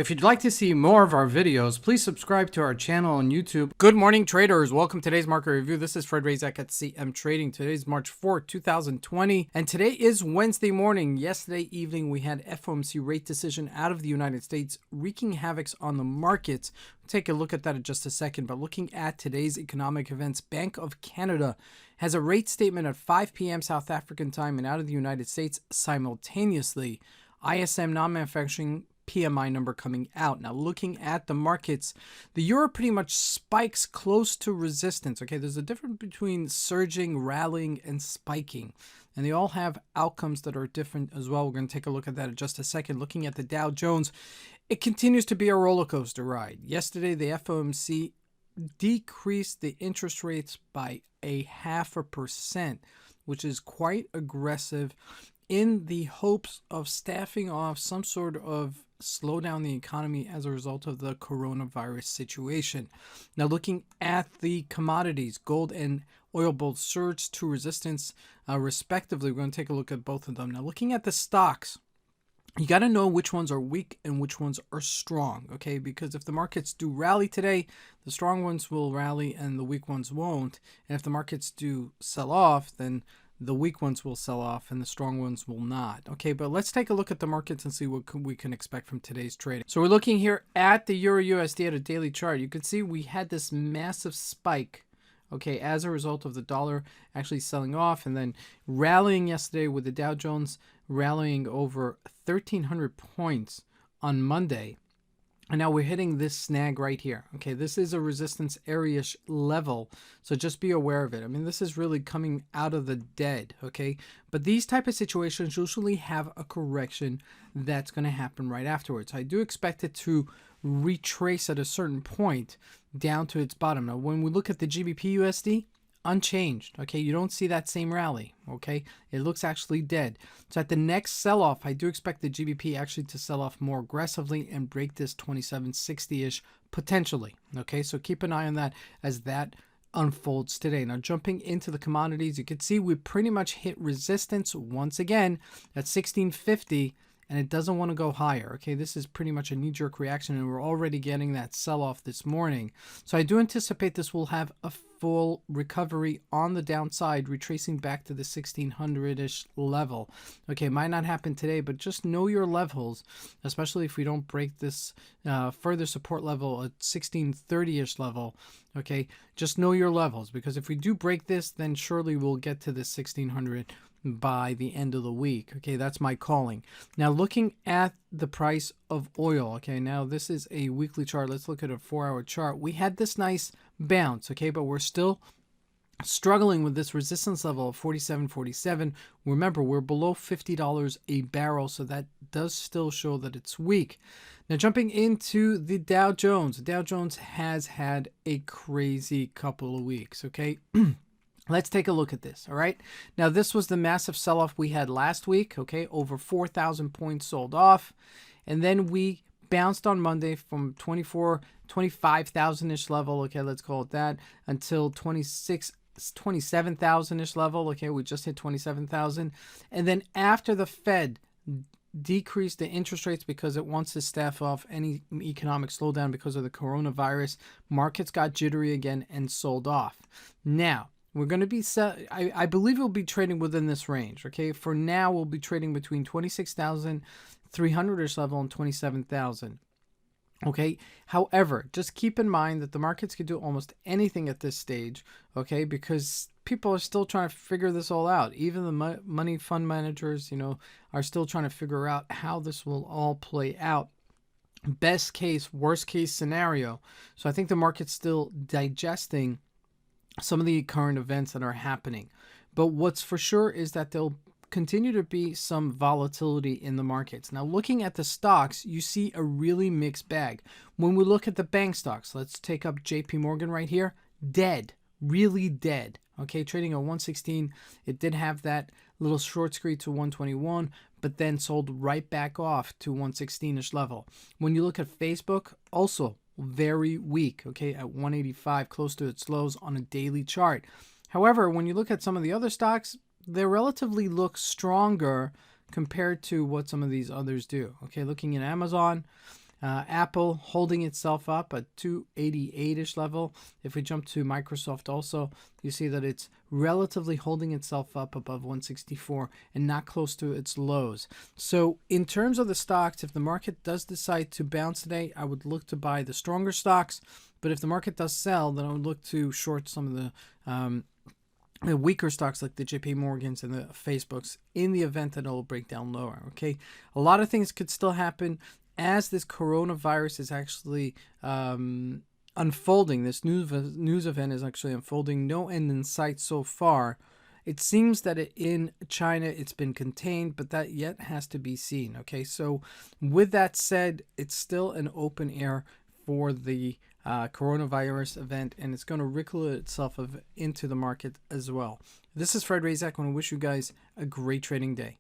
If you'd like to see more of our videos, please subscribe to our channel on YouTube. Good morning, traders. Welcome to today's market review. This is Fred Razak at CMtrading. Today's March 4th, 2020, and today is Wednesday morning. Yesterday evening, we had FOMC rate decision out of the United States, wreaking havoc on the markets. We'll take a look at that in just a second, but looking at today's economic events, Bank of Canada has a rate statement at 5 p.m. South African time and out of the United States simultaneously. ISM non-manufacturing PMI number coming out. Now, looking at the markets, the euro pretty much spikes close to resistance. Okay, there's a difference between surging, rallying, and spiking, and they all have outcomes that are different as well. We're going to take a look at that in just a second. Looking at the Dow Jones, it continues to be a roller coaster ride. Yesterday, the FOMC decreased the interest rates by 0.5%, which is quite aggressive, in the hopes of staffing off some sort of slow down the economy as a result of the coronavirus situation. Now, looking at the commodities, gold and oil both surged to resistance respectively. We're going to take a look at both of them. Now, looking at the stocks, you got to know which ones are weak and which ones are strong, okay? Because if the markets do rally today, the strong ones will rally and the weak ones won't. And if the markets do sell off, then the weak ones will sell off and the strong ones will not. Okay, but let's take a look at the markets and see what we can expect from today's trading. So we're looking here at the Euro USD at a daily chart. You can see we had this massive spike, okay, as a result of the dollar actually selling off and then rallying yesterday, with the Dow Jones rallying over 1,300 points on Monday. And now we're hitting this snag right here. Okay, this is a resistance area-ish level, so just be aware of it. I mean, this is really coming out of the dead, okay? But these type of situations usually have a correction that's going to happen right afterwards. I do expect it to retrace at a certain point down to its bottom. Now, when we look at the GBP USD, unchanged, okay? You don't see that same rally, okay? It looks actually dead. So at the next sell-off, I do expect the GBP actually to sell off more aggressively and break this 2760-ish potentially, okay? So keep an eye on that as that unfolds today. Now, jumping into the commodities, you can see we pretty much hit resistance once again at 1650, and it doesn't want to go higher, okay? This is pretty much a knee-jerk reaction, and we're already getting that sell-off this morning. So I do anticipate this will have a full recovery on the downside, retracing back to the 1600-ish level. Okay, might not happen today, but just know your levels, especially if we don't break this further support level at 1630-ish level. Okay, just know your levels, because if we do break this, then surely we'll get to the 1600 by the end of the week. Okay, that's my calling. Now, looking at the price of oil, okay, now this is a weekly chart. Let's look at a 4-hour chart. We had this nice bounce, okay, but we're still struggling with this resistance level of 47.47. Remember, we're below $50 a barrel, so that does still show that it's weak. Now, jumping into the Dow Jones. The Dow Jones has had a crazy couple of weeks, okay? Let's take a look at this, all right? Now, this was the massive sell-off we had last week, okay? Over 4,000 points sold off. And then we bounced on Monday from 25,000-ish level, okay, let's call it that, until 27,000-ish level, okay? We just hit 27,000. And then after the Fed decreased the interest rates because it wants to staff off any economic slowdown because of the coronavirus, markets got jittery again and sold off. Now, we're going to be I believe we'll be trading within this range, okay? For now, we'll be trading between 26,300-ish level and 27,000, okay? However, just keep in mind that the markets could do almost anything at this stage, okay? Because people are still trying to figure this all out. Even the money fund managers, you know, are still trying to figure out how this will all play out. Best case, worst case scenario. So I think the market's still digesting some of the current events that are happening. But what's for sure is that there'll continue to be some volatility in the markets. Now, looking at the stocks, you see a really mixed bag. When we look at the bank stocks, let's take up JP Morgan right here. Dead, really dead. Okay, trading at 116. It did have that little short squeeze to 121, but then sold right back off to 116-ish level. When you look at Facebook, also very weak, okay, at 185, close to its lows on a daily chart. However, when you look at some of the other stocks, they relatively look stronger compared to what some of these others do. Okay, looking at Amazon, Apple holding itself up at 288-ish level. If we jump to Microsoft also, you see that it's relatively holding itself up above 164 and not close to its lows. So in terms of the stocks, if the market does decide to bounce today, I would look to buy the stronger stocks. But if the market does sell, then I would look to short some of the weaker stocks like the JP Morgans and the Facebooks in the event that it'll break down lower. Okay, a lot of things could still happen as this coronavirus is actually unfolding. This news event is actually unfolding. No end in sight so far. It seems that in China it's been contained, but that yet has to be seen. Okay, so with that said, it's still an open air for the coronavirus event, and it's going to rickle itself into the market as well. This is Fred Razak. I want to wish you guys a great trading day.